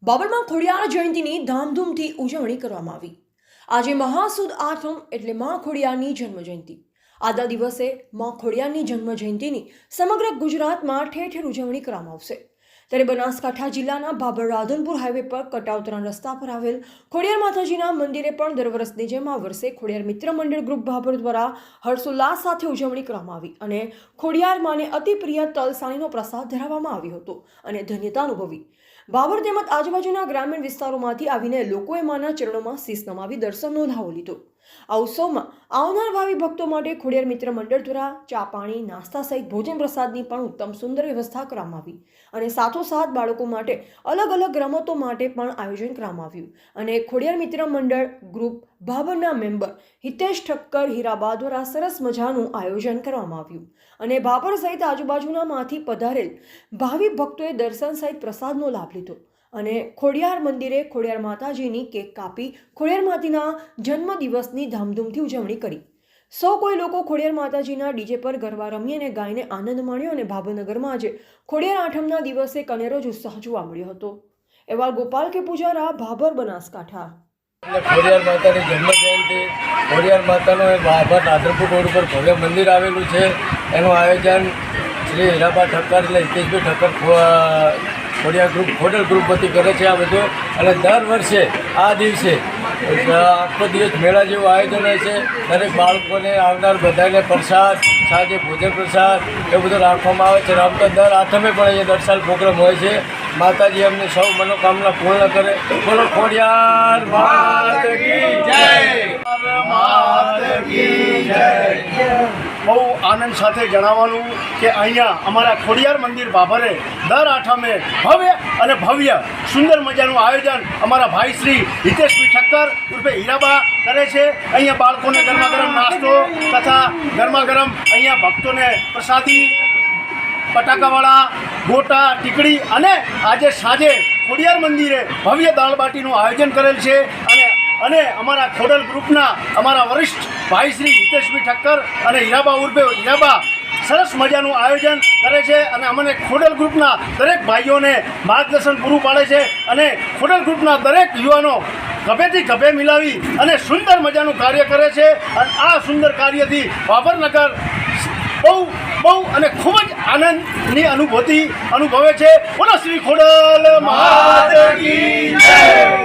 બાબરમાં ખોડિયાર જયંતીની ધામધૂમથી ઉજવણી કરવામાં આવી। આજે મહાસુદ આઠમ એટલે મા ખોડિયારની જન્મજયંતિ। આજના દિવસે મા ખોડિયારની જન્મજયંતિની સમગ્ર ગુજરાતમાં ઠેર ઠેર ઉજવણી કરવામાં આવશે। ત્યારે બનાસકાંઠા જિલ્લાના ભાભર રાધનપુર હાઈવે પર કટાઉતરા રસ્તા પર આવેલ ખોડિયાર માતાજીના મંદિરે પણ દર વર્ષની જેમ આ વર્ષે ખોડિયાર મિત્ર મંડળ ગ્રુપ ભાભર દ્વારા હર્ષોલ્લાસ સાથે ઉજવણી કરવામાં આવી અને ખોડિયાર માને અતિ પ્રિય તલસાણીનો પ્રસાદ ધરાવવામાં આવ્યો હતો અને ધન્યતા અનુભવી। ભાભર તેમજ આજુબાજુના ગ્રામીણ વિસ્તારોમાંથી આવીને લોકોએ માના ચરણોમાં શીશ નમાવી દર્શનનો લ્હાવો લીધો। આ ઉત્સવમાં આવનાર ભાવિ ભક્તો માટે ખોડિયાર મિત્ર મંડળ દ્વારા ચા પાણી નાસ્તા સહિત ભોજન પ્રસાદની પણ ઉત્તમ સુંદર વ્યવસ્થા કરવામાં આવી અને સાથોસાથ બાળકો માટે અલગ અલગ રમતો માટે પણ આયોજન કરવામાં આવ્યું અને ખોડિયાર મિત્ર મંડળ ગ્રુપ ભાભરના મેમ્બર હિતેશ ઠક્કર હીરાબા દ્વારા સરસ મજાનું આયોજન કરવામાં આવ્યું અને ભાભર સહિત આજુબાજુના માંથી પધારેલ ભાવિ ભક્તોએ દર્શન સહિત પ્રસાદનો લાભ લીધો અને ખોડિયાર મંદિરે ખોડિયાર માતાજીની કેક કાપી ખોડિયાર માતાના જન્મદિવસની ધામધૂમથી ઉજવણી કરી। સૌ કોઈ લોકો ખોડિયાર માતાજીના ડીજે પર ગરબા રમી અને ગાઈને આનંદ માણ્યો અને ભાભરનગરમાં આજે ખોડિયાર આઠમના દિવસે કનેરો જ ઉત્સાહ જોવા મળ્યો હતો। એવા ગોપાલ કે પૂજારા, ભાભર, બનાસકાંઠા। ખોડિયાર માતાની જન્મજયંતિ ખોડિયાર માતાનો ભાભર રાધનપુર રોડ ઉપર ભવ્ય મંદિર આવેલું છે। એનું આયોજન શ્રી હીરાબા ઠક્કર એટલે Hiteshbhai Thakkar Khodiyar group hotel group વતી કરે છે આ બધું। અને દર વર્ષે આ દિવસે આખો દિવસ મેળા જેવું આયોજન હોય છે। દરેક બાળકોને આવનાર બધાને પ્રસાદ, સાંજે ભોજન પ્રસાદ એ બધું રાખવામાં આવે છે। આમ તો દર આઠમે પણ અહીંયા દર સાલ પ્રોગ્રામ હોય છે। માતાજી અમને સૌ મનોકામના પૂર્ણ કરે। બોલો ખોડિયાર માત કી જય, માત કી જય। બહુ આનંદ સાથે જણાવવાનું કે અહીંયા અમારા ખોડિયાર મંદિર ભાભરે દર આઠમે ભવ્ય અને ભવ્ય સુંદર મજાનું આયોજન અમારા ભાઈ શ્રી હિતેશભાઈ ઠક્કર ઉર્ફે હીરાબા કરે છે। અહીંયા બાળકોને ગરમા ગરમ નાસ્તો તથા ગરમા ગરમ અહીંયા ભક્તોને પ્રસાદી, બટાકાવાળા, ગોટા, ટીકડી અને આજે સાંજે ખોડિયાર મંદિરે ભવ્ય દાળબાટીનું આયોજન કરેલ છે। અને અમારા ખોડલ ગ્રુપના અમારા વરિષ્ઠ ભાઈ શ્રી હિતેશભાઈ ઠક્કર અને હીરાબા ઉર્ફે હીરાબા સરસ મજાનું આયોજન કરે છે અને અમને ખોડલ ગ્રુપના દરેક ભાઈઓને માર્ગદર્શન પૂરું પાડે છે અને ખોડલ ગ્રુપના દરેક યુવાનો ગભેથી ગભે મિલાવી અને સુંદર મજાનું કાર્ય કરે છે। અને આ સુંદર કાર્યથી ભાભરનગર બહુ અને ખૂબ જ આનંદની અનુભૂતિ અનુભવે છે। બોલો શ્રી ખોડલ માત કી જય।